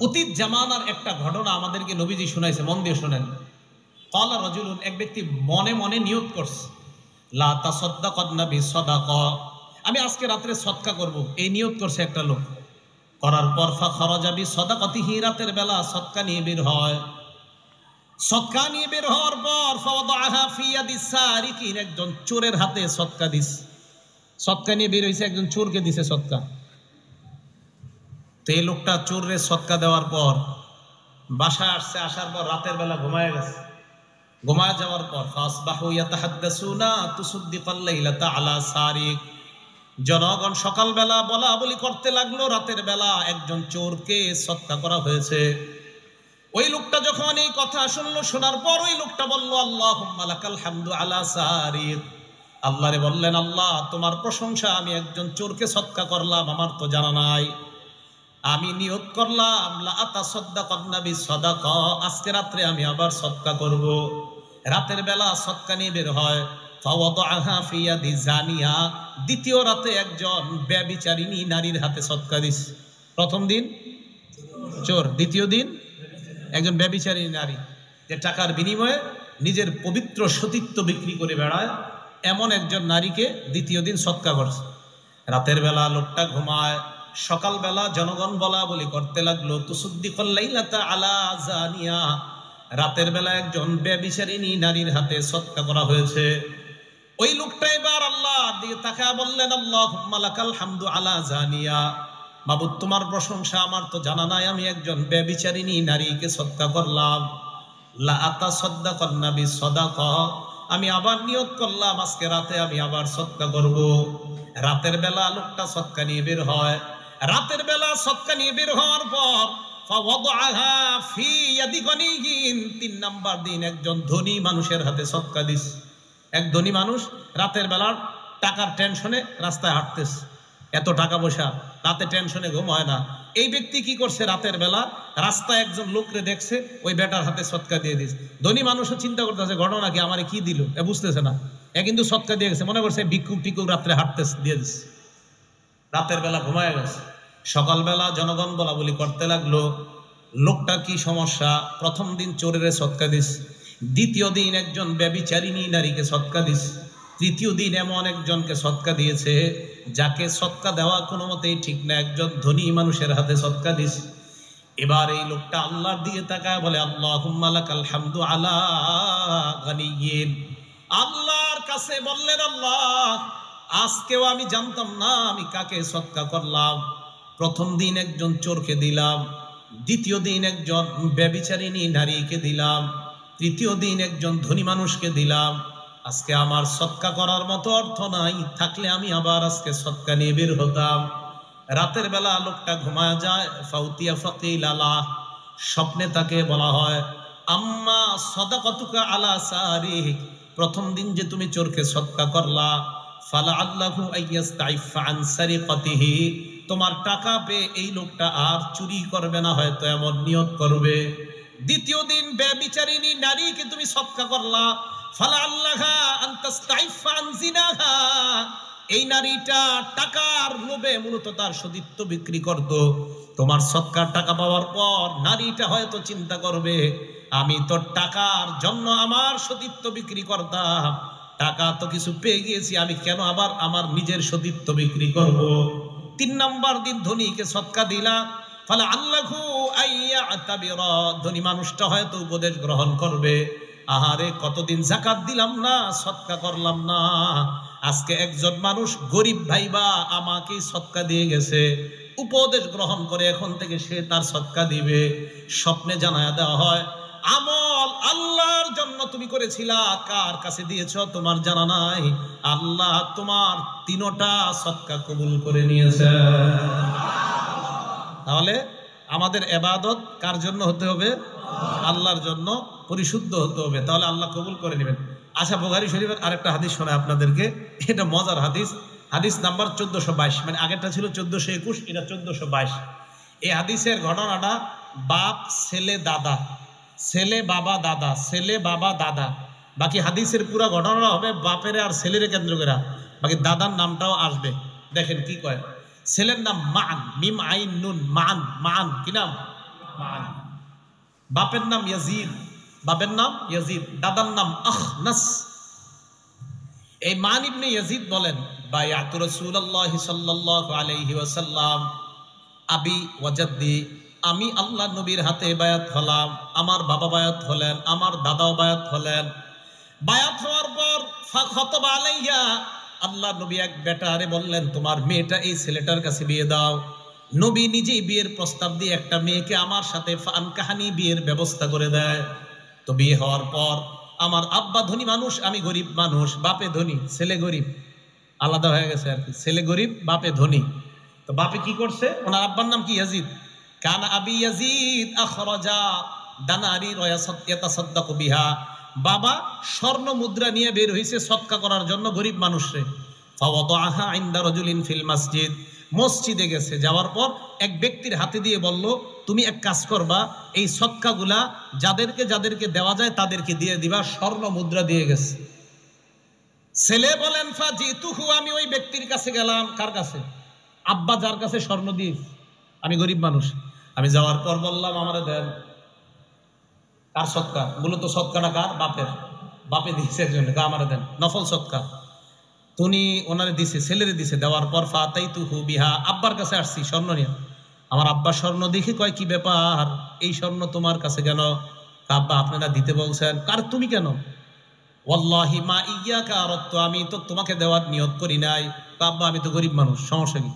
অতীত জামানার একটা ঘটনা আমাদেরকে নবীজি শোনাইছে, মন দিয়ে শোনেন। ক্বালা রাজুলুন, এক ব্যক্তি মনে মনে নিয়ত করছে, লা তাসাদ্দাকান্না বিসাদাকা, আমি আজকে রাতে সদকা করব, এই নিয়ত করছে একটা লোক। করার পর ফাখারাজা বিসাদাকাতিহি, রাতের বেলা সদকা নিয়ে বের হয়। সদকা নিয়ে বের হওয়ার পর ফাওয়াদাহা ফি ইয়াদিস সারিকিন, একজন চোরের হাতে সদকা দিস। সদকা নিয়ে বের হইছে, একজন চোরকে দিছে সদকা। তো এই লোকটা চোররে সদকা দেওয়ার পর বাসায় আসছে, আসার পর রাতের বেলা ঘুমায় গেছে। ঘুমায় যাওয়ার পর ফাসবাহু ইয়াতাহাদ্দাসুনা তুসাদ্দিকাল লাইলাতা আলা সারিক, জনগণ সকালবেলা বলা বলি করতে লাগলো রাতের বেলা একজন চোরকে সদকা করা হয়েছে। ওই লোকটা যখন এই কথা শুনলো, শোনার পর ওই লোকটা বলল, আল্লাহুম্মা লাকাল হামদু আলা সারিক, আল্লাহরে বললেন, আল্লাহ তোমার প্রশংসা, আমি একজন চোরকে সদকা করলাম, আমার তো জানা নাই। আমি নিয়ত করলাম লা আতাসাদ্দাকান্না বিসাদাকা, আজকে রাতে আমি আবার সদকা করব। রাতের বেলা সদকা নিয়ে বের হয়। ফাওয়াদাহা ফি ইয়াদি জানিয়া, দ্বিতীয় রাতে একজন ব্যভিচারিণী নারীর হাতে সদকা দিস। প্রথম দিন চোর, দ্বিতীয় দিন একজন ব্যভিচারিণী নারী, যে টাকার বিনিময়ে নিজের পবিত্র সতীত্ব বিক্রি করে বেড়ায়, এমন একজন নারীকে দ্বিতীয় দিন সদকা করছে। রাতের বেলা লোকটা ঘুমায়, সকালবেলা জনগণ বলা বলি করতে লাগলো, তুসাদ্দিকাল লাইলাতা আলা জানিয়া, রাতের বেলা একজন ব্যভিচারিণী নারীর হাতে সদকা করা হয়েছে। ওই লোকটা এবার আল্লাহর দিকে তাকায় বললেন, আল্লাহুম্মা লাকাল হামদু আলা জানিয়া, মাবুদ তোমার প্রশংসা, আমার তো জানা নাই আমি একজন ব্যভিচারিণী নারীকে সদকা করলাম। লা আতাসাদ্দাকান্না বিসাদাকা, আমি আবার নিয়ত করলাম আজকে রাতে আমি আবার সদকা করব। রাতের বেলা লোকটা সদকা নিয়ে বের হয়। রাতের বেলা সদকা নিয়ে বের হওয়ার পর ফাওয়াদাহা ফি ইয়াদি গনিয়িন, 3 নাম্বার দিন একজন ধনী মানুষের হাতে সদকা দিস। এক ধনী মানুষ রাতের বেলা টাকার টেনশনে রাস্তায় হাঁটতেছে, এত টাকা পয়সা, রাতে টেনশনে ঘুম হয় না। এই ব্যক্তি কি করছে, রাতের বেলা রাস্তায় একজন লোকরে দেখছে, ওই বেটার হাতে সদকা দিয়ে দিস। ধনী মানুষও চিন্তা করতেছে ঘটনা কি, আমারে কি দিল, এ বুঝতেছে না, এ কিন্তু সদকা দিয়ে গেছে, মনে করছে ভিক্ষুক টিকুক রাত্রে হাঁটতেছে, দিয়ে দিস। রাতের বেলা ঘুমায় গেছে। সকালবেলা জনগণ বলা বলি করতে লাগলো, লোকটার কি সমস্যা? প্রথম দিন চোরের সদকা দিস, দ্বিতীয় দিন একজন ব্যভিচারিণী নারীকে সদকা দিস, তৃতীয় দিন এমন একজনকে সদকা দিয়েছে যাকে সদকা দেওয়া কোনো মতেই ঠিক না, একজন ধনী মানুষের হাতে সদকা দিস। এবার এই লোকটা আল্লাহর দিকে তাকায় বলে, আল্লাহুম্মা লাকাল হামদু আলা গানিয়িন, আল্লাহর কাছে বললেন, আল্লাহ আজকেও আমি জানতাম না আমি কাকে সদকা করলাম। প্রথম দিন একজন চোরকে দিলাম, দ্বিতীয় দিন একজন ব্যভিচারিণী নারীকে দিলাম, তৃতীয় দিন একজন ধনী মানুষকে দিলাম। আজকে আমার সদকা করার মতো অর্থ নাই, থাকলে আমি আবার আজকে সদকা নিয়ে বের হতাম। রাতের বেলা লোকটা ঘুমায় যায়। ফাউতিয়া ফাকিল আলা, স্বপ্নে তাকে বলা হয়, আম্মা সাদাকাতুকা আলা সারিক, প্রথম দিন যে তুমি চোরকে সদকা করলা, ফালা আল্লাহু আইয়াস্তাইফা আন সারিকাতিহি, তোমার টাকা পেয়ে এই লোকটা আর চুরি করবে না, হয়তো এমন নিয়ত করবে। দ্বিতীয় দিন ব্যভিচারিণী নারীকে তুমি সদকা করলা, ফালা আল্লাহা আন তাস্তাইফা আন জিনাহা, এই নারীটা টাকার লোভে মূলত তার সতীত্ব বিক্রি করত। তোমার সদকার টাকা পাওয়ার পর নারীটা হয়তো চিন্তা করবে, আমি তো টাকার জন্য আমার সতীত্ব বিক্রি করতাম, টাকা তো কিছু পেয়ে গিয়েছি, আমি কেন আবার আমার নিজের সতীত্ব বিক্রি করব। 3 নাম্বার দিন ধনীকে সদকা দিলা, ফলে আল্লাহু আইয়াতাবিরা, ধনী মানুষটা হয়তো উপদেশ গ্রহণ করবে, আহারে কতদিন যাকাত দিলাম না, সদকা করলাম না, আজকে একজন মানুষ গরিব ভাইবা আমাকে সদকা দিয়ে গেছে, উপদেশ গ্রহণ করে এখন থেকে সে তার সদকা দিবে। স্বপ্নে জানায়া দেওয়া হয়, আমল আল্লাহর জন্য তুমি করেছিলা, কার কাছে দিয়েছ তোমার জানা নাই, আল্লাহ তোমার 3টা সদকা কবুল করে নিয়েছে। তাহলে আমাদের ইবাদত কার জন্য হতে হবে? আল্লাহর জন্য পরিশুদ্ধ হতে হবে, তাহলে আল্লাহ কবুল করে নেবেন। আচ্ছা, বুখারী শরীফের আরেকটা হাদিস শোনায় আপনাদেরকে, এটা মজার হাদিস, হাদিস নাম্বার 1422, মানে আগেরটা ছিল 1421, এটা 1422। এই হাদিসের ঘটনাটা বাপ ছেলে দাদা, ছেলে বাবা দাদা, ছেলে বাবা দাদা, বাকি হাদিসের পুরো ঘটনাটা হবে বাপের আর ছেলের কেন্দ্র করে, বাকি দাদার নামটাও আসবে। দেখেন কি কয়, ছেলের নাম মান, মিম আইন নুন, মান, মান কি নাম? বাপের নাম ইয়াজিদ, বাপের নাম ইয়াজিদ, দাদার নাম আখনাস। এই মান ইবনে ইয়াজিদ বলেন, বায়াতু রাসূলুল্লাহ সাল্লাল্লাহু আলাইহি ওয়াসাল্লাম আবি ওয়া জাদ্দি, আমি আল্লাহ নবীর হাতে বায়াত হলাম, আমার বাবা বায়াত হলেন, আমার দাদাও বায়াত হলেন। বায়াত হওয়ার পর ফাখাতাবা আলাইয়া, আল্লাহ নবী এক বেটারে বললেন, তোমার মেয়েটা এই ছেলেটার কাছে বিয়ে দাও। নবী নিজেই বিয়ের প্রস্তাব দিয়ে একটা মেয়েকে আমার সাথে ফানকাহানি বিয়ের ব্যবস্থা করে দেয়। তো বিয়ে হওয়ার পর আমার আব্বা ধনী মানুষ, আমি গরিব মানুষ, বাপে ধনী ছেলে গরিব, আলাদা হয়ে গেছে আর কি, ছেলে গরিব বাপে ধনী। তো বাপে কি করছে, ওনার আব্বার নাম কি ইয়াজিদ, কানা আবি ইয়াজিদ আখরাজা দানারি ইয়াতাসাদ্দাকু বিহা, বাবা স্বর্ণ মুদ্রা নিয়ে বের হইছে সদকা করার জন্য গরিব মানুষরে। ফাওয়াদাহা ইনদা রাজুলিন ফিল মসজিদ, মসজিদে গেছে, যাওয়ার পর এক ব্যক্তির হাতে দিয়ে বলল, তুমি এক কাজ করবা, এই সদকাগুলা যাদেরকে যাদেরকে দেওয়া যায় তাদেরকে দিয়ে দিবা, স্বর্ণ মুদ্রা দিয়ে গেছে। ছেলে বলেন ফাজিতুহু, আমি ওই ব্যক্তির কাছে গেলাম। কার কাছে? আব্বা যার কাছে স্বর্ণ দিয়ে, আমি গরিব মানুষ, আমি যাওয়ার পর বললাম আমারে দেন। কার সদকা? মূলত সদকাটা কার? বাপের, বাপে দিয়েছে একজন, আমারে দেন, নফল সদকা। তুমি ওনারে দিছে, ছেলেরে দিছে। দেওয়ার পর ফাতাইতুহু বিহা, আব্বার কাছে আসছি স্বর্ণ নিয়ে। আমার আব্বা স্বর্ণ দেখি কয়, কি ব্যাপার, এই স্বর্ণ তোমার কাছে কেন? আব্বা আপনারা দিতে বলছেন। কার? তুমি কেন? ওয়াল্লাহি মা ইয়াকা আরাদতু, আমি তো তোমাকে দেওয়ার নিয়ত করি নাই। আব্বা আমি তো গরিব মানুষ, সমস্যা কি?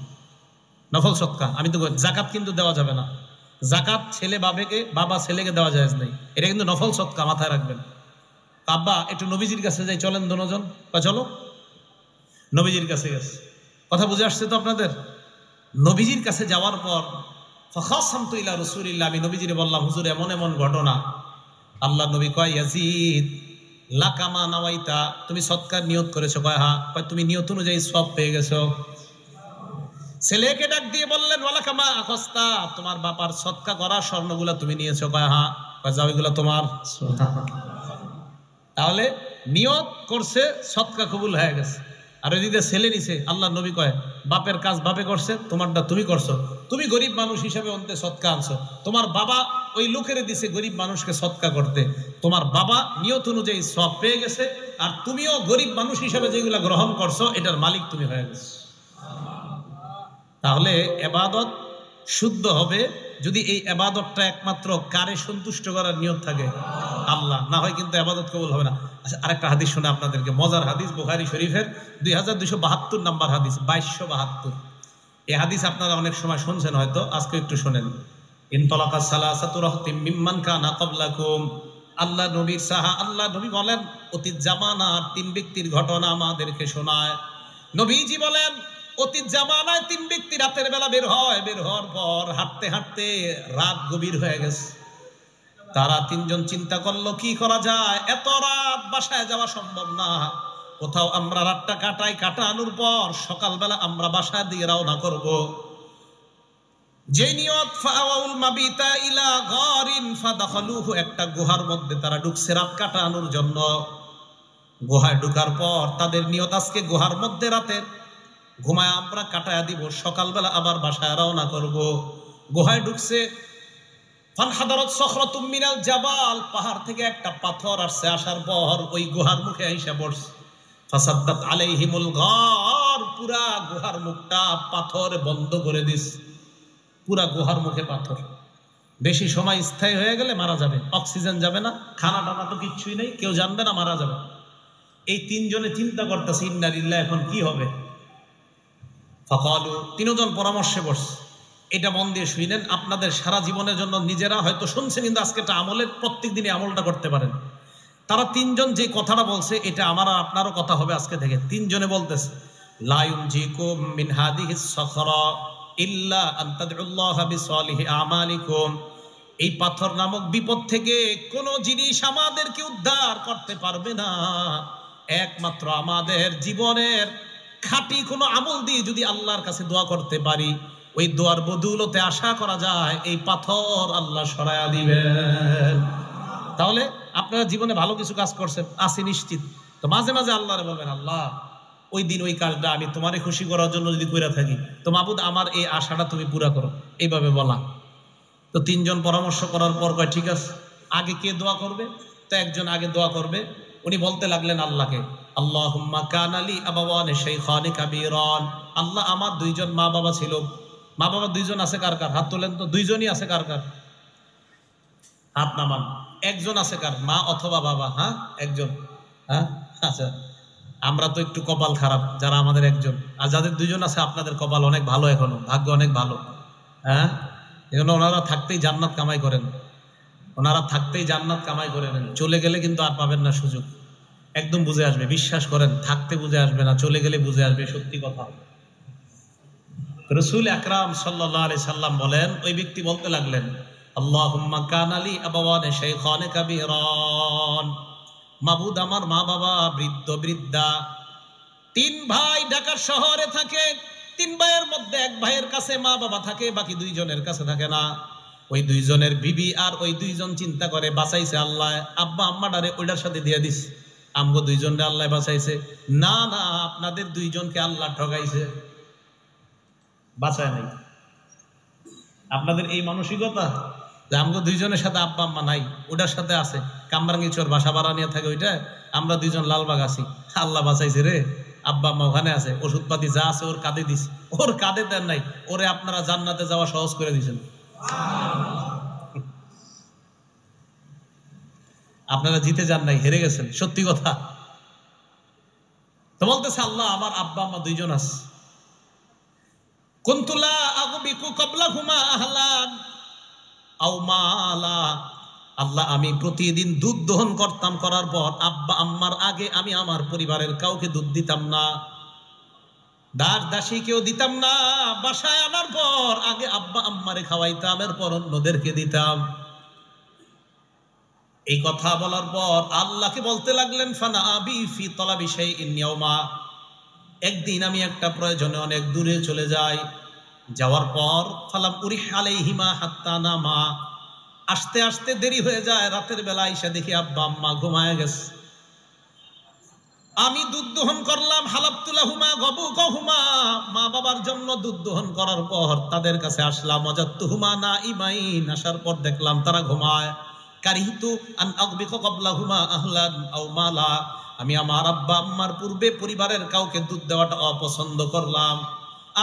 নফল সদকা, আমি তো, জাকাত কিন্তু দেওয়া যাবে না, জাকাত ছেলে বাবাকে, বাবা ছেলেকে দেওয়া যায় নাই, এটা কিন্তু নফল সদকা, মাথায় রাখবেন। আব্বা একটু নবীজির কাছে যাই, চলেন দুজন। চলো। নবীজির কাছে গেছে। কথা বুঝে আসছে তো আপনাদের? নবীজির কাছে যাওয়ার পর ফাখাসামতু ইলা রাসূলিল্লাহ, আমি নবীজিরে বললাম, হুজুর এমন এমন ঘটনা। আল্লাহ নবী কয়, ইয়াজিদ লাকামা নাওয়াইতা, তুমি সদকার নিয়ত করেছো? কয় হ্যাঁ। কয় তুমি নিয়ত অনুযায়ী সব পেয়ে গেছো। ছেলেকে ডাক দিয়ে বললেন, ওয়ালাকামা আখস্তা, তোমার বাবার সদকা করা স্বর্ণগুলা তুমি নিয়েছো? কয় হ্যাঁ। কয় যাও, এগুলা তোমার। তাহলে নিয়ত করছে, সদকা কবুল হয়ে গেছে। আর ওইদিকে ছেলে নিছে। আল্লাহ নবী কয়, বাপের কাজ বাপে করছে, তোমারটা তুমি করছো। তুমি গরিব মানুষ হিসেবে অন্তে সদকা আনছো, তোমার বাবা ওই লোকেরে দিছে গরিব মানুষকে সদকা করতে, তোমার বাবা নিয়ত অনুযায়ী সব পেয়ে গেছে, আর তুমিও গরিব মানুষ হিসেবে যেগুলা গ্রহণ করছো এটার মালিক তুমি হয়ে গেছো। তাহলে এবাদত শুদ্ধ হবে যদি এই এবাদতটা একমাত্র কারে সন্তুষ্ট করার নিয়ত থাকে? আল্লাহ, না হয় কিন্তু এবাদত কবুল হবে না। আচ্ছা, আরেকটা হাদিস শুনে আপনাদেরকে, মজার হাদিস, বুখারী শরীফের 2272 নম্বর হাদিস, 2272। এই হাদিস আপনারা অনেক সময় শুনছেন হয়তো, আজকে একটু শোনেন। ইনতালাকা সালাসাতু রাহতিম মিম্মান কানা ক্বাবলাকুম, আল্লাহ নবীর সাহা, আল্লাহ নবী বলেন অতীত জামানার 3 ব্যক্তির ঘটনা আমাদেরকে শোনায়। নবীজি বলেন অতীত জামানায় 3 ব্যক্তি রাতের বেলা বের হয়, বের হওয়ার পর হাঁটতে হাঁটতে রাত গভীর হয়ে গেছে। তারা 3 জন চিন্তা করলো কি করা যায়, এত রাত বাসায় যাওয়া সম্ভব না, কোথাও আমরা রাতটা কাটাই, কাটানোর পর সকালবেলা আমরা বাসায় দিয়ে রওনা করব। যে নিয়ত, ফাআউল মাবিতা ইলা গারিন ফাদাখালুহু, একটা গুহার মধ্যে তারা ঢুকছে রাত কাটানোর জন্য। গুহায় ঢোকার পর তাদের নিয়ত, আজকে গুহার মধ্যে রাতের ঘুমায় আমরা কাটায়া দিব, সকালবেলা আবার বাসায় রওনা করব। গুহায় ঢুকছে, ফানহাদারাত সখরাতুম মিনাল জাবাল, পাহাড় থেকে একটা পাথর আসছে, আসার পর ওই গুহার মুখে আইসা পড়ছে। ফাসাদ্দাত আলাইহিমুল গার, পুরা গুহার মুখটা পাথরে বন্ধ করে দিস, পুরা গুহার মুখে পাথর। বেশি সময় স্থায়ী হয়ে গেলে মারা যাবে, অক্সিজেন যাবে না, খানা টানা তো কিচ্ছুই নেই, কেউ জানবে না, মারা যাবে। এই 3 জনে চিন্তা করতেছে, ইন্না লিল্লাহ, এখন কি হবে? ফাকালু, 3 জন পরামর্শে বসছে। এটা মন দিয়ে শুনেন, আপনাদের সারা জীবনের জন্য, নিজেরা হয়তো শুনছেন কিন্তু আজকে এটা আমলের, প্রত্যেক দিনই আমলটা করতে পারেন। তারা 3 জন যে কথাটা বলছে, এটা আমার আর আপনারও কথা হবে আজকে থেকে। 3 জনে বলতেছে, লা ইউনজিকুম মিন হাদিহিস সখরা ইল্লা আন তাদউল্লাহ বিসালিহি আমালিকুম, এই পাথর নামক বিপদ থেকে কোন জিনিস আমাদেরকে উদ্ধার করতে পারবে না, একমাত্র আমাদের জীবনের খাঁটি কোনো আমল দিয়ে যদি আল্লাহর কাছে দোয়া করতে পারি, ওই দোয়ার বদৌলতে আশা করা যায় এই পাথর আল্লাহ সরায়া দিবেন। তাহলে আপনারা জীবনে ভালো কিছু কাজ করছেন, আসি নিশ্চিত, তো মাঝে মাঝে আল্লাহরে বলবেন, আল্লাহ ওই দিন ওই কাজটা আমি তোমারে খুশি করার জন্য যদি কইরা থাকি, তো মাবুদ আমার এই আশাটা তুমি পুরা করো, এইভাবে বলা। তো তিনজন পরামর্শ করার পর কয় ঠিক আছে, আগে কে দোয়া করবে? তো একজন আগে দোয়া করবে। উনি বলতে লাগলেন আল্লাহকে, আল্লাহুম্মা কানা লি আবাওয়ানি শাইখানি কাবীরান, আল্লাহ আমার দুইজন মা বাবা ছিল। মা বাবা দুইজন আছে কার কার? হাত তোলেন তো। দুইজনই আছে কার কার? হাত নামান। একজন আছে কার? মা অথবা বাবা? হ্যাঁ, একজন। হ্যাঁ, আচ্ছা। আমরা তো একটু কপাল খারাপ যারা আমাদের একজন, আর যাদের দুইজন আছে আপনাদের কপাল অনেক ভালো, এখনো ভাগ্য অনেক ভালো। হ্যাঁ, এজন্য ওনারা থাকতেই জান্নাত কামাই করেন, ওনারা থাকতেই জান্নাত কামাই করে নেন। চলে গেলে কিন্তু আর পাবেন না সুযোগ। একদম বুঝে আসবে, বিশ্বাস করেন, থাকতে বুঝে আসবে না, চলে গেলে বুঝে আসবে, সত্যি কথা। রাসূল আকরাম সাল্লাল্লাহু আলাইহি সাল্লাম বলেন, ওই ব্যক্তি বলতে লাগলেন, আল্লাহুম্মা কানা লি আবাওয়ানি শাইখানি কাবীরান, মাবুদ আমার মা বাবা বৃদ্ধ বৃদ্ধা। তিন ভাই ঢাকা শহরে থাকে, তিন ভাইয়ের মধ্যে এক ভাইয়ের কাছে মা বাবা থাকে, বাকি দুইজনের কাছে থাকে না। ওই দুইজনের বিবি আর ওই দুইজন চিন্তা করে বাঁচাইছে আল্লাহ, আব্বা আম্মাটারে ওইটার সাথে দিয়ে দিস, আমগো দুইজনরে আল্লাহ বাঁচাইছে। না না, আপনাদের দুইজনকে আল্লাহ ঠকাইছে, বাঁচায় নাই। আপনাদের এই মানসিকতা যে আমগো দুইজনের সাথে আব্বা আম্মা নাই, ওটার সাথে আছে কামরাঙ্গি চোর বাসা ভাড়া নিয়ে থাকে ওইটা, আমরা দুইজন লালবাগ আছি, আল্লাহ বাঁচাইছে রে, আব্বা আম্মা ওখানে আছে, ওষুধপাতি যা আছে ওর কাঁধে দিস, ওর কাঁধে দেন নাই, ওরে আপনারা জান্নাতে যাওয়া সহজ করে দিয়েছেন। আপনারা জিতে যান নাই, হেরে গেছেন, সত্যি কথা। তো বলতেছে আল্লাহ আমার আব্বা আম্মা দুইজন আছে। কুনতুলা আগবিকু ক্বাবলাহুমা আহলান আও মালা, আল্লাহ আমি প্রতিদিন দুধ দহন করতাম, করার পর আব্বা আম্মার আগে আমি আমার পরিবারের কাউকে দুধ দিতাম না, দাস দাসী কেউ দিতাম না। বাসায় আনার পর আগে আব্বা আম্মারে খাওয়াইতাম, এরপর অন্যদেরকে দিতাম। এই কথা বলার পর আল্লাহকে বলতে লাগলেন, ফানা আবি ফি তলাবি শাইইন ইয়াওমা, একদিন আমি একটা প্রয়োজনে অনেক দূরে চলে যাই, যাওয়ার পর ফালাম উরিহ আলাইহিমা হাত্তা নামা, আসতে আসতে দেরি হয়ে যায়, রাতের বেলা এসে দেখি আব্বা আম্মা ঘুমায় গেছে। আমি দুধ দহন করলাম, হালাবতুলাহুমা গবুকহুমা, মা বাবার জন্য দুধ দহন করার পর তাদের কাছে আসলাম, ওয়াজাদতুহুমা নাইমাইন, আসার পর দেখলাম তারা ঘুমায়। কারিহতু আন আগবিকা ক্বাবলাহুমা আহলান আও মালা, আমি আমার আব্বা আম্মার পূর্বে পরিবারের কাউকে দুধ দেওয়াটা অপছন্দ করলাম।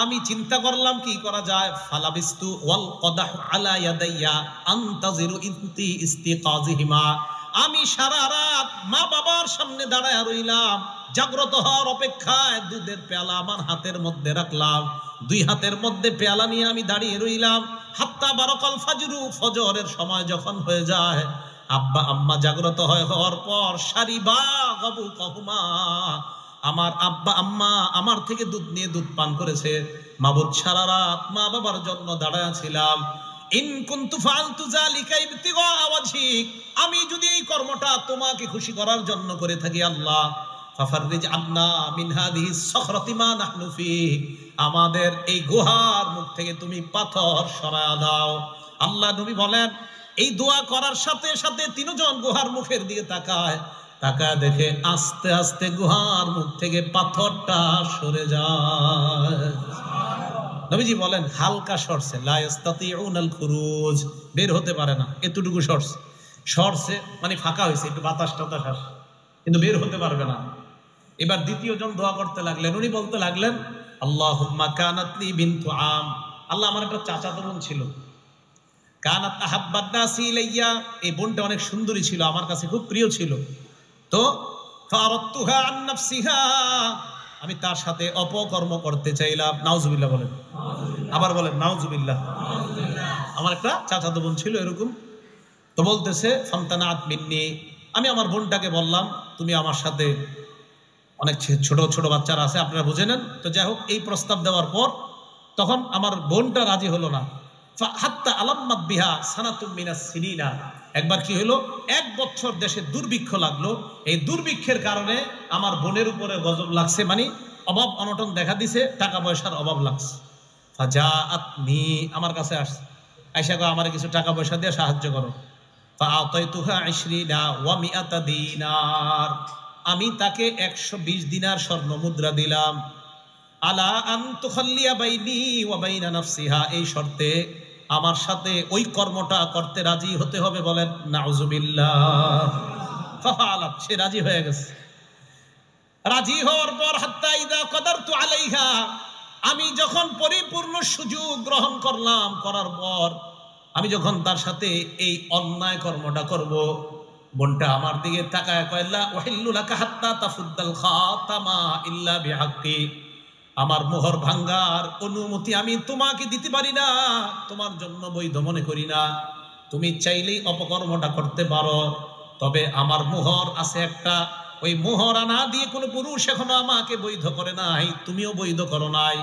আমি চিন্তা করলাম কি করা যায়, ফালাবিস্তু ওয়াল কদাহু আলা ইয়াদাইয়া আনতাজিরু ইনতি ইস্তিকাজিহিমা, আমি সারা রাত মা বাবার সামনে দাঁড়ায় রইলাম, জাগ্রত হওয়ার অপেক্ষায়। দুধের পেয়ালা আমার হাতের মধ্যে রাখলাম, দুই হাতের মধ্যে পেয়ালা নিয়ে আমি দাঁড়িয়ে রইলাম। হাত্তা বারাকাল ফাজরু, ফজরের সময় যখন হয়ে যায়, আব্বা আম্মা জাগ্রত হওয়ার পর সারিবা গবু কহুমা, আমার আব্বা আম্মা আমার থেকে দুধ নিয়ে দুধ পান করেছে। মাবুদ সারা রাত মা বাবার জন্য দাঁড়ায় ছিলাম। ইন কুনতু ফাআলতু যালিকা ইবতিগা ওয়াজহিক, আমি যদি এই কর্মটা তোমাকে খুশি করার জন্য করে থাকি আল্লাহ, ফাফাররিজ আন্না মিন হাদিহি সখরাতি মা নাহনু ফি, আমাদের এই গুহার মুখ থেকে তুমি পাথর সরায়া দাও। আল্লাহ নবী বলেন, এই দোয়া করার সাথে সাথে তিনজন গুহার মুখের দিকে তাকায়, তাকায় দেখে আস্তে আস্তে গুহার মুখ থেকে পাথরটা সরে যায়। নবীজি বলেন হালকা সরছে, লা ইস্তাতিউনাল খুরুজ, বের হতে পারে না, এতটুকু সরছে, সরছে মানে ফাঁকা হয়েছে, একটু বাতাস টাতাস আসে, কিন্তু বের হতে পারবে না। এবার দ্বিতীয় জন দোয়া করতে লাগলেন, উনি বলতে লাগলেন, আল্লাহুম্মা কানাত লি বিনতু আম, আল্লাহ আমার একটা চাচাতো বোন ছিল, কানাত আহাব্বান নাসি ইলাইয়া, এই বোনটা অনেক সুন্দরী ছিল, আমার কাছে খুব প্রিয় ছিল। তো ফারাদতুহা আন নাফসিহা, আমি তার সাথে অপকর্ম করতে চাইলাম। নাউজুবিল্লাহ বলেন, আবার বলেন নাউজুবিল্লাহ। আমার একটা চাচাতো বোন ছিল এরকম। তো বলতেছে ফামতানাত মিন্নি, আমি আমার বোনটাকে বললাম তুমি আমার সাথে, অনেক ছোট ছোট বাচ্চারা আছে আপনারা বুঝে নেন। তো যাই হোক, এই প্রস্তাব দেওয়ার পর তখন আমার বোনটা রাজি হলো না। হাত্তা আলাম্মাত বিহা সানাতুম মিনাস সিনিনা, একবার কি হলো, 1 বছর দেশে দুর্ভিক্ষ লাগলো। এই দুর্ভিক্ষের কারণে আমার বোনের উপরে গজব লাগছে, মানে অভাব অনটন দেখা দিছে, টাকা পয়সার অভাব লাগছে। ফাজাআতনি, আমার কাছে আসছে, আয়েশা গো আমার কিছু টাকা পয়সা দিয়ে সাহায্য করো। ফাআতাইতুহা 20 ওয়া 100 দিনার, আমি তাকে 120 দিনার স্বর্ণ মুদ্রা দিলাম। আলা আন তুখাল্লিয়া বাইনি ওয়া বাইনা নাফসিহা, এই শর্তে আমার সাথে ওই কর্মটা করতে রাজি হতে হবে, বলেন নাউজুবিল্লাহ। ফাফালাত, সে রাজি হয়ে গেছে। রাজি হওয়ার পর হাত্তা ইদা কদারতু আলাইহা, আমি যখন পরিপূর্ণ সুযোগ গ্রহণ করলাম, করার পর আমি যখন তার সাথে এই অন্যায় কর্মটা করব, বোনটা আমার দিকে তাকায় কয় লা উহিল্লু লাকা হাত্তা তাফুদ্দাল খাতামা ইল্লা বিহাক্কি, আমার মোহর ভাঙ্গার অনুমতি আমি তোমাকে দিতে পারি না, তোমার জন্য বৈধ মনে করি না। তুমি চাইলেই অপকর্মটা করতে পারো, তবে আমার মোহর আছে একটা, ওই মোহর আনা দিয়ে কোনো পুরুষ এখনো আমাকে বৈধ করে নাই, তুমিও বৈধ করো নাই।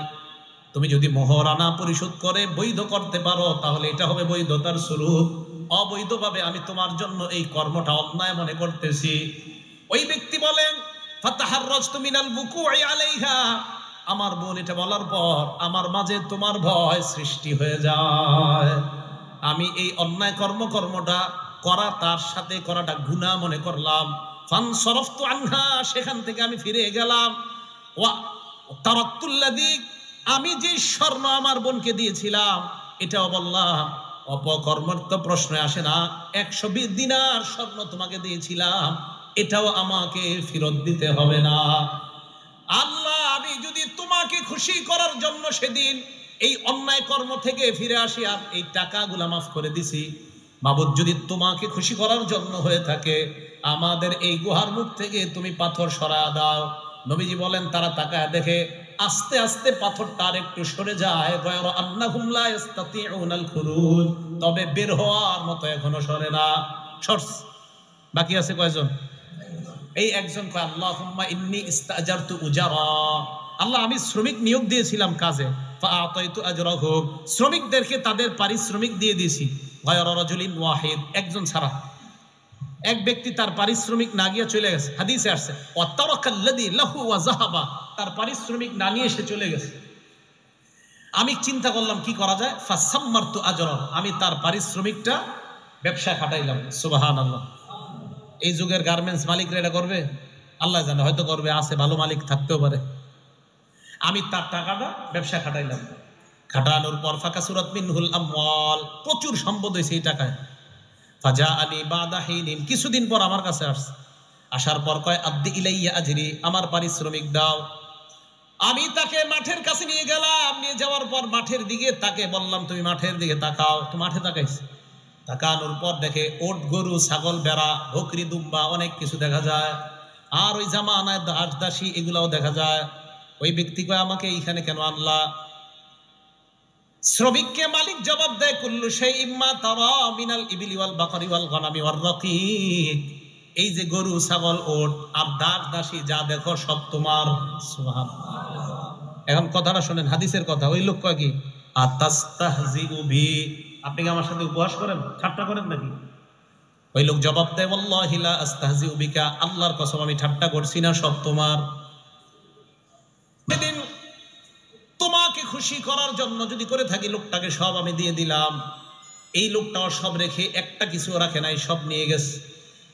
তুমি যদি মোহর আনা পরিশোধ করে বৈধ করতে পারো, তাহলে এটা হবে বৈধতার স্বরূপ। অবৈধভাবে আমি তোমার জন্য এই কর্মটা অন্যায় মনে করতেছি। ওই ব্যক্তি বলেন ফাতাহাররাজতু মিনাল বুকুই আলাইহা, আমার বোন এটা বলার পর আমার মাঝে তোমার ভয় সৃষ্টি হয়ে যায়। আমি এই অন্যায় কর্মটা করা, তার সাথে করাটা গুনাহ মনে করলাম। ফানসরাফতু আনহা, সেখান থেকে আমি ফিরে গেলাম। ওয়া তারাক্তুল্লাযী, আমি যে স্বর্ণ আমার বোনকে দিয়েছিলাম এটাও বললাম অপকর্মের তো প্রশ্ন আসে না, 120 দিনার স্বর্ণ তোমাকে দিয়েছিলাম, এটাও আমাকে ফেরত দিতে হবে না। আল্লাহ, আমি যদি তোমাকে খুশি করার জন্য সেদিন এই অন্যায় কর্ম থেকে ফিরে আসি আর এই টাকাগুলা মাফ করে দিছি, মাবুদ যদি তোমাকে খুশি করার জন্য হয়ে থাকে, আমাদের এই গুহার মুখ থেকে তুমি পাথর সরায়া দাও। নবীজি বলেন তারা তাকায় দেখে আস্তে আস্তে পাথরটা আর একটু সরে যায়, গায়রা আন্নাহুম লা ইস্তাতিউনাল খুরুজ, তবে বের হওয়ার মতো এখনো সরে না। সরস বাকি আছে কয়জন? এই একজন কয় আল্লাহুম্মা ইন্নী ইস্তাজারতু উজারা, আল্লাহ আমি শ্রমিক নিয়োগ দিয়েছিলাম কাজে, ফাআতাইতু আজরাহু, শ্রমিকদেরকে তাদের পারিশ্রমিক দিয়ে দিয়েছি, গায়রা রাজুলিন ওয়াহিদ, একজন ছাড়া। এক ব্যক্তি তার পারিশ্রমিক না গিয়ে চলে গেছে, হাদিসে আসছে ওয়াতারাকাল্লাযী লাহু ওয়া যাহাবা, তার পারিশ্রমিক না নিয়ে সে চলে গেছে। আমি চিন্তা করলাম কি করা যায়, ফাসাম্মারতু আজরা, আমি তার পারিশ্রমিকটা ব্যবসা খাটাইলাম। সুবহানাল্লাহ। এই যুগের গার্মেন্টস মালিকরা এটা করবে? আল্লাহ জানে, হয়তো করবে, আছে ভালো মালিক থাকতেও পারে। আমি তার টাকাটা ব্যবসা খাটাইলাম, খাটানোর পর ফাকাসুরাত মিনহুল আমওয়াল, প্রচুর সম্পদ হয়েছে এই টাকায়। ফাজাআনি বাদা হিনিন, কিছুদিন পর আমার কাছে আসছে, আসার পর কয় আদ্দি ইলাইয়া আজরি, আমার পারিশ্রমিক দাও। আমি তাকে মাঠের কাছে নিয়ে গেলাম, নিয়ে যাওয়ার পর মাঠের দিকে তাকে বললাম তুমি মাঠের দিকে তাকাও, তো মাঠে তাকাইছে। তাকানোর পর দেখে ওট, গরু, ছাগল, বেড়া, বকরি, দুম্বা, অনেক কিছু দেখা যায়। আর ওই জামানায় দাস দাসী এগুলাও দেখা যায়। ওই ব্যক্তি কয় আমাকে এইখানে কেন আনলা? শ্রমিককে মালিক জবাব দেয় কুল্লু শাইইম মা তারা মিনাল ইবিলি ওয়াল বাকরি ওয়াল গনামি ওয়ার রাকিক, এই যে গরু, ছাগল, ওট আর দাস দাসী যা দেখো সব তোমার। সুবহানাল্লাহ। এখন কথাটা শুনেন, হাদিসের কথা। ওই লোক কয় কি আতাস্তাহজিউ বি, আপনি কি আমার সাথে উপহাস করেন, ঠাট্টা করেন নাকি? ওই লোক জবাব দেয় ওয়াল্লাহি লা আস্তাহজিউ বিকা, আল্লাহর কসম আমি ঠাট্টা করছি না, সব তোমার। সেদিন তোমাকে খুশি করার জন্য যদি করে থাকি, লোকটাকে সব আমি দিয়ে দিলাম। এই লোকটাও সব রেখে একটা কিছু রাখে নাই, সব নিয়ে গেছে।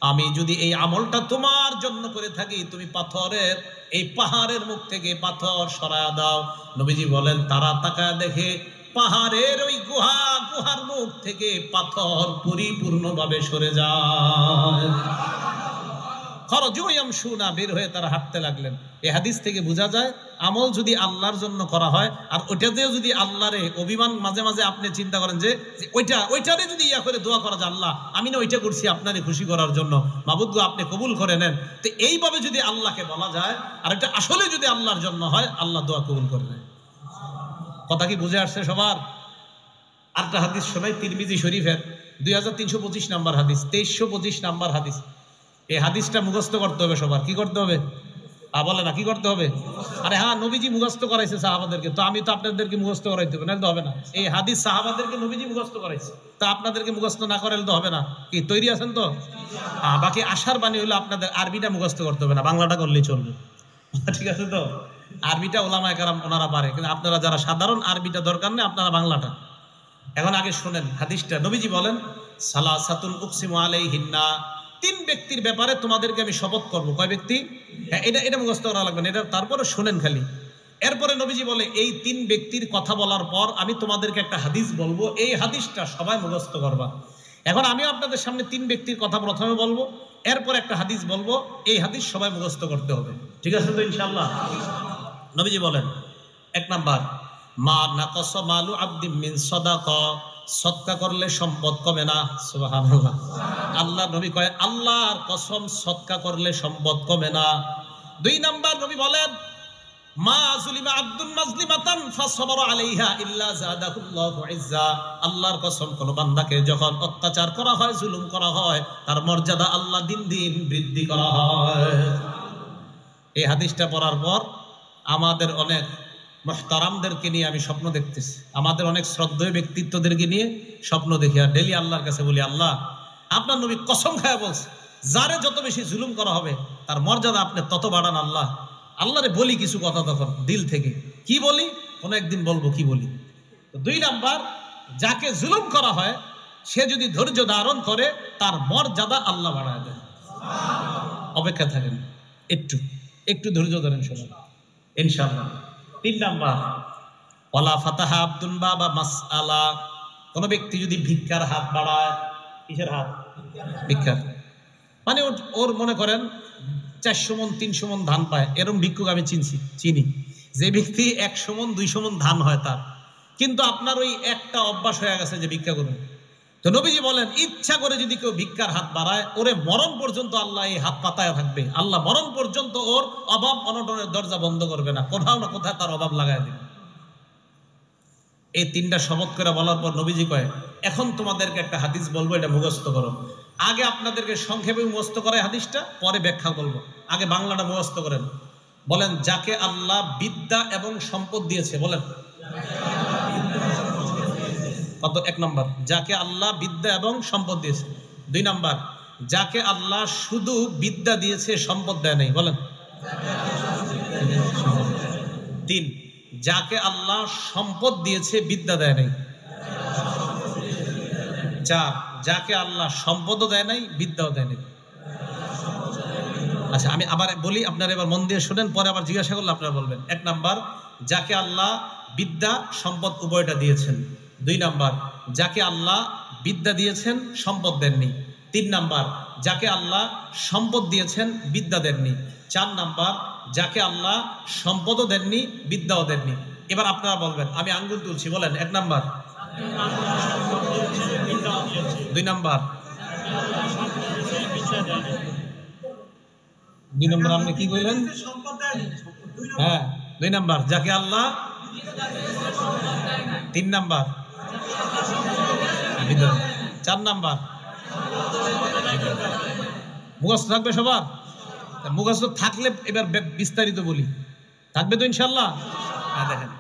আমি যদি এই আমলটা তোমার জন্য করে থাকি, তুমি পাথরের এই পাহাড়ের মুখ থেকে পাথর সরায়া দাও। নবীজি বলেন তারা তাকায় দেখে পাহাড়ের ওই গুহার মুখ থেকে পাথর পরিপূর্ণভাবে সরে যায়। বের হয়ে তারা হাঁটতে লাগলেন। এই হাদিস থেকে বোঝা যায় আমল যদি আল্লাহর জন্য করা হয়, আর ওইটাতেও যদি আল্লাহরে অভিমান, মাঝে মাঝে আপনি চিন্তা করেন যে ওইটারে যদি ইয়া করে দোয়া করা যায়, আল্লাহ আমি না ওইটা করছি আপনারে খুশি করার জন্য, মাবুদ গো আপনি কবুল করে নেন, তো এইভাবে যদি আল্লাহকে বলা যায়, আর এটা আসলে যদি আল্লাহর জন্য হয়, আল্লাহ দোয়া কবুল করে নেন। কথা কি বুঝে আসছে সবার? আরেকটা হাদিস শোনাই, তিরমিজি শরীফের 2325 নাম্বার হাদিস, 2325 নাম্বার হাদিস। এই হাদিসটা মুখস্থ করতে হবে সবার। কি করতে হবে? বলে না কি করতে হবে? আরে হ্যাঁ, নবীজি মুখস্থ করাইছে সাহাবাদেরকে, তো আমি তো আপনাদেরকে মুখস্থ করাইতে হবে না, তো হবে না। এই হাদিস সাহাবাদেরকে নবীজি মুখস্থ করাইছে, তা আপনাদেরকে মুখস্থ না করাইলে তো হবে না। কি তৈরি আছেন তো? বাকি আশার বাণী হলো আপনাদের আরবিটা মুখস্থ করতে হবে না, বাংলাটা করলেই চলবে। ঠিক আছে তো? আরবিটা ওলামায়ে কেরাম ওনারা পারে, কিন্তু আপনারা যারা সাধারণ, আরবিটা দরকার নেই, আপনারা বাংলাটা। এখন আগে শুনেন হাদিসটা। নবীজি বলেন সালাসাতুন উকসিমু আলাইহিন্না, 3 ব্যক্তির ব্যাপারে তোমাদেরকে আমি শপথ করব। কয় ব্যক্তি? হ্যাঁ, এটা মুখস্থ করা লাগবে না, এটা তারপরে শুনেন খালি। এরপরে নবীজি বলে এই তিন ব্যক্তির কথা বলার পর আমি তোমাদেরকে একটা হাদিস বলবো, এই হাদিসটা সবাই মুখস্থ করবা। এখন আমিও আপনাদের সামনে তিন ব্যক্তির কথা প্রথমে বলবো, এরপর একটা হাদিস বলবো, এই হাদিস সবাই মুখস্থ করতে হবে, ঠিক আছে তো ইনশাআল্লাহ? নবীজি বলেন, এক নাম্বার, মা নাকাস মালু আবদিন মিন সাদাকা, সদকা করলে সম্পদ কমে না। সুবহানাল্লাহ। আল্লাহ নবী কয় আল্লাহর কসম সদকা করলে সম্পদ কমে না। দুই নাম্বার নবী বলেন, মা যুলিমা আব্দুন মাজলিমাতান ফাসবারা আলাইহা ইল্লা যাদাহুল্লাহু ইজ্জা, আল্লাহর কসম কোন বান্দাকে যখন অত্যাচার করা হয়, জুলুম করা হয়, তার মর্যাদা আল্লাহ দিন দিন বৃদ্ধি করা হয়। এই হাদিসটা পড়ার পর আমাদের অনেক মুহতারামদেরকে নিয়ে আমি স্বপ্ন দেখতেছি, আমাদের অনেক শ্রদ্ধেয় ব্যক্তিত্বদেরকে নিয়ে স্বপ্ন দেখি, আর ডেলি আল্লাহর কাছে বলি, আল্লাহ আপনার নবী কসম খায় বলছে যারে যত বেশি জুলুম করা হবে তার মর্যাদা আপনি তত বাড়ান। আল্লাহ আল্লাহরে বলি কিছু কথা তখন দিল থেকে, কি বলি কোন একদিন বলবো কি বলি। তো দুই নাম্বার, যাকে জুলুম করা হয় সে যদি ধৈর্য ধারণ করে তার মর্যাদা আল্লাহ বাড়ায় দেয়। অপেক্ষা থাকেন, একটু একটু ধৈর্য ধরেন সবাই ইনশাআল্লাহ। তিন নাম্বার, ওয়ালা ফাতাহা আব্দুন বাবা মাসআলা, কোন ব্যক্তি যদি ভিক্ষার হাত বাড়ায়, কিসের হাত? ভিক্ষার, মানে ওর মনে করেন 400 মণ 300 মণ ধান পায়, এরকম ভিক্ষুক আমি চিনি যে ব্যক্তি 100 মণ 200 মণ ধান হয় তার, কিন্তু আপনার ওই একটা অভ্যাস হয়ে গেছে যে ভিক্ষা করুন। তো নবীজি বলেন ইচ্ছা করে যদি কেউ ভিক্ষার হাত বাড়ায়, ওরে মরণ পর্যন্ত আল্লাহ এই হাত পাতায় থাকবে, আল্লাহ মরণ পর্যন্ত ওর অভাব অনটনের দরজা বন্ধ করবে না, কোথাও না কোথায় তার অভাব লাগায় দেবে। এই তিনটা শপথ করে বলার পর নবীজি কয়, এখন তোমাদেরকে একটা হাদিস বলবো, এটা মুখস্থ করো। আগে আপনাদেরকে সংক্ষেপে মুখস্থ করায় হাদিসটা, পরে ব্যাখ্যা বলবো, আগে বাংলাটা মুখস্থ করেন। বলেন, যাকে আল্লাহ বিদ্যা এবং সম্পদ দিয়েছে, বলেন কত? এক নম্বর, যাকে আল্লাহ বিদ্যা এবং সম্পদ দিয়েছে। দুই নাম্বার, যাকে আল্লাহ শুধু বিদ্যা দিয়েছে সম্পদ দেয় নাই, বলেন। তিন, যাকে আল্লাহ সম্পদ দিয়েছে বিদ্যা দেয় নাই। চার, যাকে আল্লাহ সম্পদও দেয় নাই বিদ্যাও দেয় নাই। আচ্ছা আমি আবার বলি, আপনারা এবার মন দিয়ে শুনেন, পরে আবার জিজ্ঞাসা করলে আপনারা বলবেন। এক নাম্বার, যাকে আল্লাহ বিদ্যা সম্পদ উভয়টা দিয়েছেন। দুই নাম্বার, যাকে আল্লাহ বিদ্যা দিয়েছেন সম্পদ দেননি। তিন নাম্বার, যাকে আল্লাহ সম্পদ দিয়েছেন বিদ্যা দেননি। চার নাম্বার, যাকে আল্লাহ সম্পদও দেননি বিদ্যাও দেননি। এবার আপনারা বলবেন, আমি আঙ্গুল তুলছি, বলেন। এক নাম্বার, দুই নাম্বার, দুই নম্বর আপনি কি কইলেন? হ্যাঁ, দুই নাম্বার যাকে আল্লাহ, তিন নাম্বার, চার নাম্বার। মুখস্থ থাকবে সবার? মুখস্থ থাকলে এবার বিস্তারিত বলি, থাকবে তো ইনশাআল্লাহ? হ্যাঁ, দেখেন,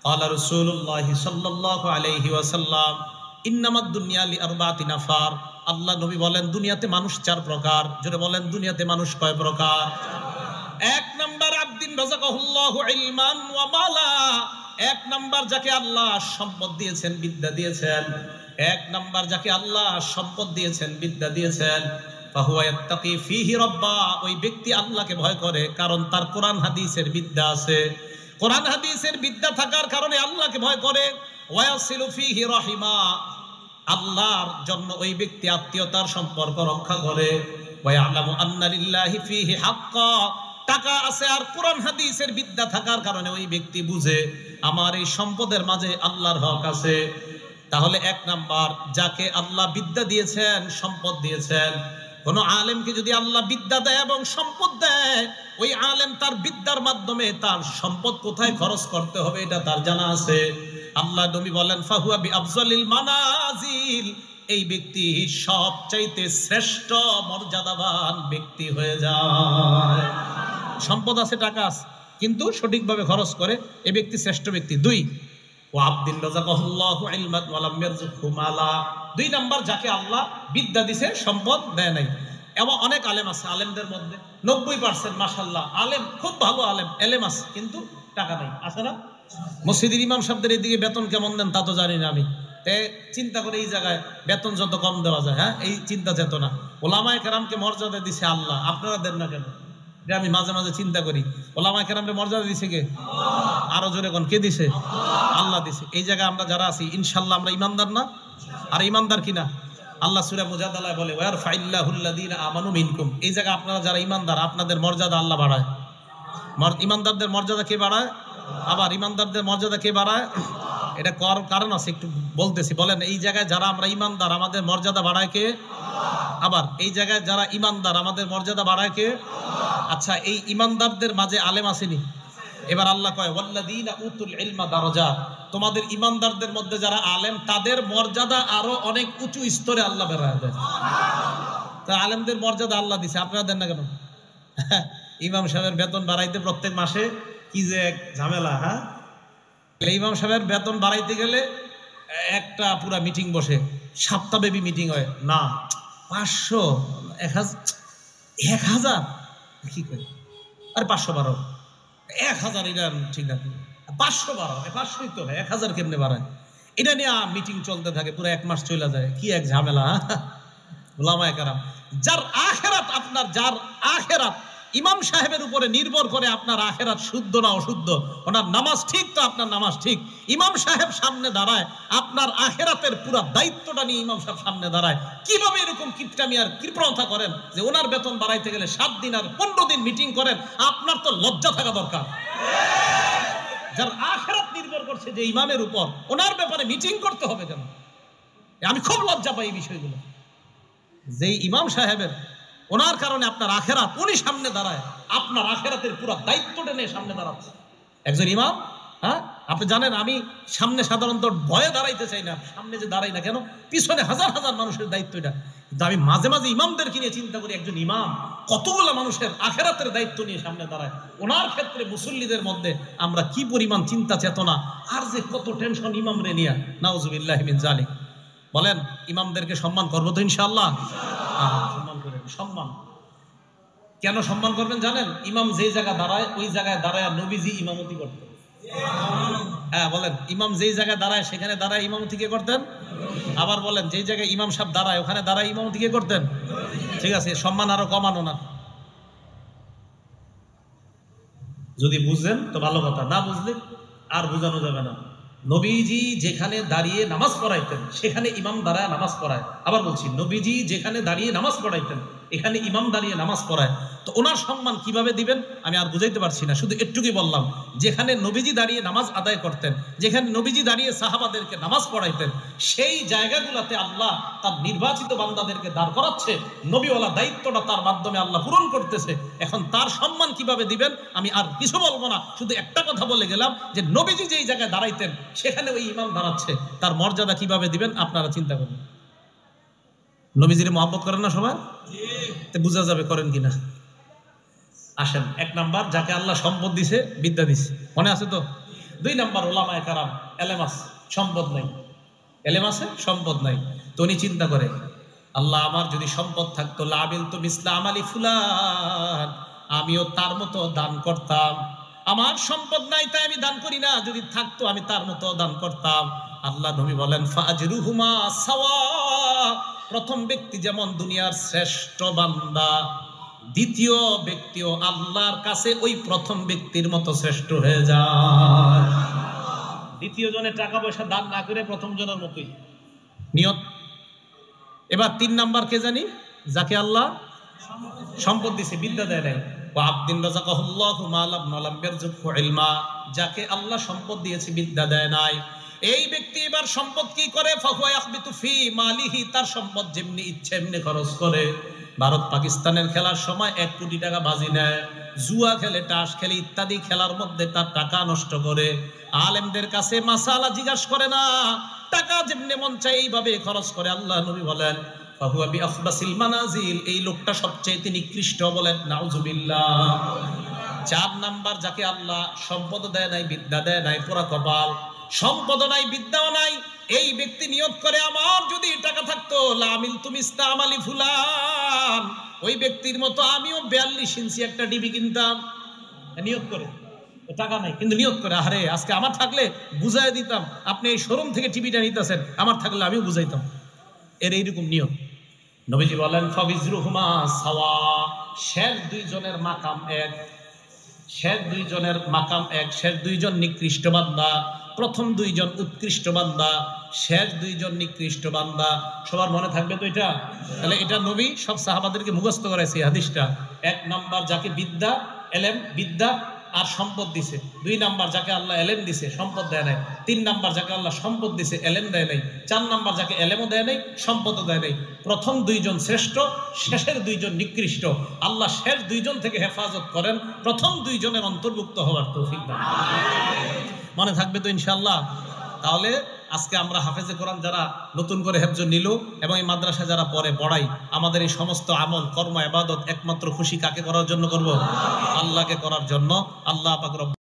ক্বালা রাসূলুল্লাহ সাল্লাল্লাহু আলাইহি ওয়াসাল্লাম ইন্নামাদ দুনিয়া লিআরবাতি নাফার, আল্লাহ নবী বলেন দুনিয়াতে মানুষ 4 প্রকার। জোরে বলেন, দুনিয়াতে মানুষ কয় প্রকার? এক নাম্বার, আব্দিন রাযাকাহুল্লাহু ইলমান ওয়া মালা, এক নাম্বার যাকে আল্লাহ সম্পদ দিয়েছেন বিদ্যা দিয়েছেন। এক নাম্বার যাকে আল্লাহ সম্পদ দিয়েছেন বিদ্যা দিয়েছেন, ফাহুয়া ইয়াত্তাকি ফীহি রাব্বা, ওই ব্যক্তি আল্লাহকে ভয় করে, কারণ তার কোরআন হাদিসের বিদ্যা আছে। কোরআন হাদিসের বিদ্যা থাকার কারণে আল্লাহকে ভয় করে। ওয়ায়াসিলু ফীহি রাহিমা, আল্লাহর জন্য ওই ব্যক্তি আত্মীয়তার সম্পর্ক রক্ষা করে। ওয়ায়ালামু আন্না লিল্লাহি ফীহি হাক্কা, টাকা আছে আর কোরআন হাদিসের বিদ্যা থাকার কারণে ওই ব্যক্তি বুঝে আমার এই সম্পদের মাঝে আল্লাহর হক আছে। তাহলে এক নাম্বার, যাকে আল্লাহ বিদ্যা দিয়েছেন সম্পদ দিয়েছেন। কোন আলেমকে যদি আল্লাহ বিদ্যা দেয় এবং সম্পদ দেয়, ওই আলেম তার বিদ্যার মাধ্যমে তার সম্পদ কোথায় খরচ করতে হবে এটা তার জানা আছে। আল্লাহ নবী বলেন, ফাহুয়া বিআফজালিল মানাজিল, এই ব্যক্তি সবচাইতে শ্রেষ্ঠ মর্যাদাবান ব্যক্তি হয়ে যায়। সম্পদ আছে, টাকা আছে, কিন্তু সঠিকভাবে খরচ করে, এই ব্যক্তি শ্রেষ্ঠ ব্যক্তি। দুই, ওয়া আব্দিন রাযাকাহুল্লাহু ইলমান ওয়া লাম ইয়ারযুকহু মালা, দুই নাম্বার যাকে আল্লাহ বিদ্যা দিয়েছে সম্পদ দেয় নাই। এমন অনেক আলেম আছে, আলেমদের মধ্যে 90% মাশাআল্লাহ আলেম, খুব ভালো আলেম, এলেম আছে, কিন্তু টাকা নাই, আছে না? মসজিদের ইমাম সাহেবদের এদিকে বেতন কেমন দেন তা তো জানি না আমি, চিন্তা করে এই জায়গায় বেতন যত কম দেওয়া যায়, হ্যাঁ, এই চিন্তা চেতনা। ওলামায়ে কেরামকে মর্যাদা দিছে আল্লাহ, আপনারা দেন না কেন? আমি মাঝে মাঝে চিন্তা করি, ওলামায়ে কেরামরে মর্যাদা দিছে কে? আরো জোরে কোন, কে দিছে? আল্লাহ দিছে। এই জায়গায় আমরা যারা আছি ইনশাআল্লাহ আমরা ইমানদার না? আর ইমানদার কিনা? আল্লাহ সূরা মুজাদালায় বলে ওয়ারফাইল্লাহুল্লাযীনা আমানু মিনকুম। এই জায়গায় আপনারা যারা ইমানদার আপনাদের মর্যাদা আল্লাহ বাড়ায়। ইমানদারদের মর্যাদা কে বাড়ায়? আবার ইমানদারদের মর্যাদা কে বাড়ায়? এটা কারণ আছে, একটু বলতেছি। বলেন, এই জায়গায় যারা আমরা ইমানদার আমাদের মর্যাদা বাড়ায় কে? আবার এই জায়গায় যারা ইমানদার আমাদের মর্যাদা বাড়ায় কে? আচ্ছা, এই ইমানদারদের মাঝে আলেম আসেনি? এবার আল্লাহ কয় ওয়াল্লাযীনা উতুল ইলমা দারাজাত, তোমাদের ইমানদারদের মধ্যে যারা আলেম তাদের মর্যাদা আরো অনেক উঁচু স্তরে আল্লাহ বাড়ায় দেয়। তা আলেমদের মর্যাদা আল্লাহ দিছে, আপনারা দেন না কেন? ইমাম সাহেবের বেতন বাড়াইতে প্রত্যেক মাসে কি যে এক ঝামেলা। হ্যাঁ, ইমাম সাহেবের বেতন বাড়াইতে গেলে একটা পুরা মিটিং বসে, সপ্তাহব্যাপী মিটিং হয়। না 500, 1000 কি করে? আরে 512, 1000 এটা ঠিক না, 512, 500ই তো 1000 কেমনে বাড়ায়? এটা নিয়ে মিটিং চলতে থাকে, পুরো 1 মাস চলে যায়। কি এক ঝামেলা। ওলামায়ে কেরাম, যার আখিরাত যার আখিরাত ইমাম সাহেবের উপরে নির্ভর করে, আপনার আখিরাত শুদ্ধ না অশুদ্ধ, ওনার নামাজ ঠিক তো আপনার নামাজ ঠিক। ইমাম সাহেব সামনে দাঁড়ায়, আপনার আখিরাতের পুরো দায়িত্বটা নিয়ে ইমাম সাহেব সামনে দাঁড়ায়। কিভাবে এরকম কিপটামি আর কৃপণতা করেন যে ওনার বেতন বাড়াইতে গেলে 7 দিন আর 15 দিন মিটিং করেন? আপনার তো লজ্জা থাকা দরকার। যার আখিরাত নির্ভর করছে যে ইমামের উপর, ওনার ব্যাপারে মিটিং করতে হবে কেন? আমি খুব লজ্জা পাই এই বিষয়গুলো। যে ইমাম সাহেবের ওনার কারণে আপনার আখেরাত, উনি সামনে দাঁড়ায়, আপনার আখেরাতের পুরো দায়িত্বটা নিয়ে সামনে দাঁড়াচ্ছে একজন ইমাম। হ্যাঁ, আপনি জানেন আমি সামনে সাধারণত ভয়ে দাঁড়াইতে চাই না, সামনে যে দাঁড়াই না কেন, পিছনে হাজার হাজার মানুষের দায়িত্ব এটা। কিন্তু আমি মাঝে মাঝে ইমামদেরকে নিয়ে চিন্তা করি, একজন ইমাম কতগুলো মানুষের আখেরাতের দায়িত্ব নিয়ে সামনে দাঁড়ায়। ওনার ক্ষেত্রে মুসল্লিদের মধ্যে আমরা কি পরিমাণ চিন্তা চেতনা আর যে কত টেনশন ইমামরে নিয়ে, নাউজুবিল্লাহি মিন যালিক। বলেন, ইমামদেরকে সম্মান করবো তো ইনশাআল্লাহ? সম্মান করে, সম্মান কেন সম্মান করবেন জানেন? ইমাম যে জায়গা দাঁড়ায় ওই জায়গায় দাঁড়ায় নবীজি ইমামতি করতেন। হ্যাঁ বলেন, ইমাম যেই জায়গায় দাঁড়ায় সেখানে দাঁড়ায় ইমামতি কে করতেন? আবার বলেন, যেই জায়গায় ইমাম সাহেব দাঁড়ায় ওখানে দাঁড়ায় ইমামতি কে করতেন? ঠিক আছে, সম্মান আরো কমানো না। যদি বুঝেন তো ভালো কথা, না বুঝলে আর বোঝানো যাবে না। নবীজি যেখানে দাঁড়িয়ে নামাজ পড়াইতেন সেখানে ইমাম দাঁড়ায় নামাজ পড়ায়। আবার বলছি, নবীজি যেখানে দাঁড়িয়ে নামাজ পড়াইতেন এখানে ইমাম দাঁড়িয়ে নামাজ পড়ায়। তো ওনার সম্মান কিভাবে দিবেন আমি আর বুঝাইতে পারছি না, শুধু একটুকুই বললাম। যেখানে নবীজি দাঁড়িয়ে নামাজ আদায় করতেন, যেখানে নবীজি দাঁড়িয়ে সাহাবাদেরকে নামাজ পড়াইতেন, সেই জায়গাগুলোতে আল্লাহ তার নির্বাচিত বান্দাদেরকে দাঁড় করাচ্ছে। নবীওয়ালা দায়িত্বটা তার মাধ্যমে আল্লাহ পূরণ করতেছে। এখন তার সম্মান কিভাবে দিবেন আমি আর কিছু বলবো না, শুধু একটা কথা বলে গেলাম যে নবীজি যেই জায়গায় দাঁড়াইতেন সেখানে ওই ইমাম দাঁড়াচ্ছে, তার মর্যাদা কিভাবে দিবেন আপনারা চিন্তা করুন। নবীজির মহব্বত করেন না সবাই? বোঝা যাবে করেন কিনা। আসেন, 1 নাম্বার, যাকে আল্লাহ সম্পদ দিছে, বিদ্যা দিছে, মনে আছে তো? 2 নাম্বার, ওলামায়ে কেরাম, এলেম আছে, সম্পদ নাই। এলেম আছে, সম্পদ নাই। তো উনি চিন্তা করে, আল্লাহ আমার যদি সম্পদ থাকতো, লাবিল তো মিসলা আমালি ফুলান, আমিও তার মতো দান করতাম। আমার সম্পদ নাই তাই আমি দান করি না, যদি থাকতো আমি তার মতো দান করতাম। আল্লাহ নবী বলেন ফাজরুহুমা সাওয়া, প্রথম ব্যক্তি যেমন দুনিয়ার শ্রেষ্ঠ বান্দা, দ্বিতীয় ব্যক্তিও আল্লাহর কাছে ওই প্রথম ব্যক্তির মতো শ্রেষ্ঠ হয়ে যায়। দ্বিতীয় জনের টাকা পয়সা দান না করে প্রথম জনের মতোই নিয়ত। এবার 3 নাম্বার কে জানি? যাকে আল্লাহ সম্পদ দিছে, বিদ্যা দেয় নাই। আব্দিন রাযাকাহুল্লাহু মালাম মালাম ইয়ারযুকহু ইলমা, যাকে আল্লাহ সম্পদ দিয়েছে বিদ্যা দেয় নাই, এই ব্যক্তি এবার সম্পদ কি করে? ফাহুয়া ইয়াখবিতু ফি মালিহি, তার সম্পদ যেমনি ইচ্ছে এমনি খরচ করে। ভারত পাকিস্তানের খেলার সময় 1 কোটি টাকা বাজি নেয়, জুয়া খেলে, তাস খেলে, ইত্যাদি খেলার মধ্যে তার টাকা নষ্ট করে। আলেমদের কাছে মাসালা জিজ্ঞাসা করে না, টাকা যেমনি মন চায় এইভাবে খরচ করে। আল্লাহ নবী বলেন ফাহুয়া বিআখবাসিল মানাজিল, এই লোকটা সবচেয়ে নিকৃষ্ট, বলেন নাউজুবিল্লাহ। 4 নাম্বার, যাকে আল্লাহ সম্পদ দেয় নাই, বিদ্যা দেয় নাই, পোড়া কপাল, সম্পদ নাই, বিদ্যাও নাই, এই ব্যক্তি নিয়ত করে আমার যদি টাকা থাকতো লামিল তুমি ইস্তামালি ফুলান, ওই ব্যক্তির মতো আমিও 42 ইঞ্চি একটা ডিবি কিনতাম। নিয়ত করে, টাকা নাই কিন্তু নিয়ত করে, আরে আজকে আমার থাকলে বুঝাই দিতাম, আপনি এই শোরুম থেকে টিভিটা নিতেছেন, আমার থাকলে আমিও বুঝাইতাম। এর এইরকম নিয়ত। নবীজি বলেন ফাবিজরুহুমা সাওয়া, শেষ দুইজনের মাকাম এক, শেষ দুইজনের মাকাম এক, শেষ দুইজন নিকৃষ্ট বান্দা, প্রথম দুইজন উৎকৃষ্ট বান্দা, শেষ দুইজন নিকৃষ্ট বান্দা। সবার মনে থাকবে তো এটা? তাহলে এটা নবী সব সাহাবাদেরকে মুখস্থ করাইছে হাদিসটা। এক নাম্বার যাকে বিদ্যা, এলেম, বিদ্যা আর সম্পদ দিছে, দুই নাম্বার যাকে আল্লাহ এলেম দিছে সম্পদ দেয় নাই, তিন নাম্বার যাকে আল্লাহ সম্পদ দিছে এলেম দেয় নাই, চার নাম্বার যাকে এলেমও দেয় নাই সম্পদও দেয় নাই। প্রথম দুইজন শ্রেষ্ঠ, শেষের দুইজন নিকৃষ্ট। আল্লাহ শেষ দুইজন থেকে হেফাজত করেন, প্রথম দুইজনের অন্তর্ভুক্ত হওয়ার তৌফিক দান। মনে থাকবে তো ইনশাআল্লাহ? তাহলে আজকে আমরা হাফেজে কোরআন যারা নতুন করে হেফজ নিল এবং এই মাদ্রাসা যারা পরে পড়াই, আমাদের এই সমস্ত আমল কর্ম ইবাদত একমাত্র খুশি কাকে করার জন্য করব? আল্লাহকে করার জন্য। আল্লাহ পাক রব্বুল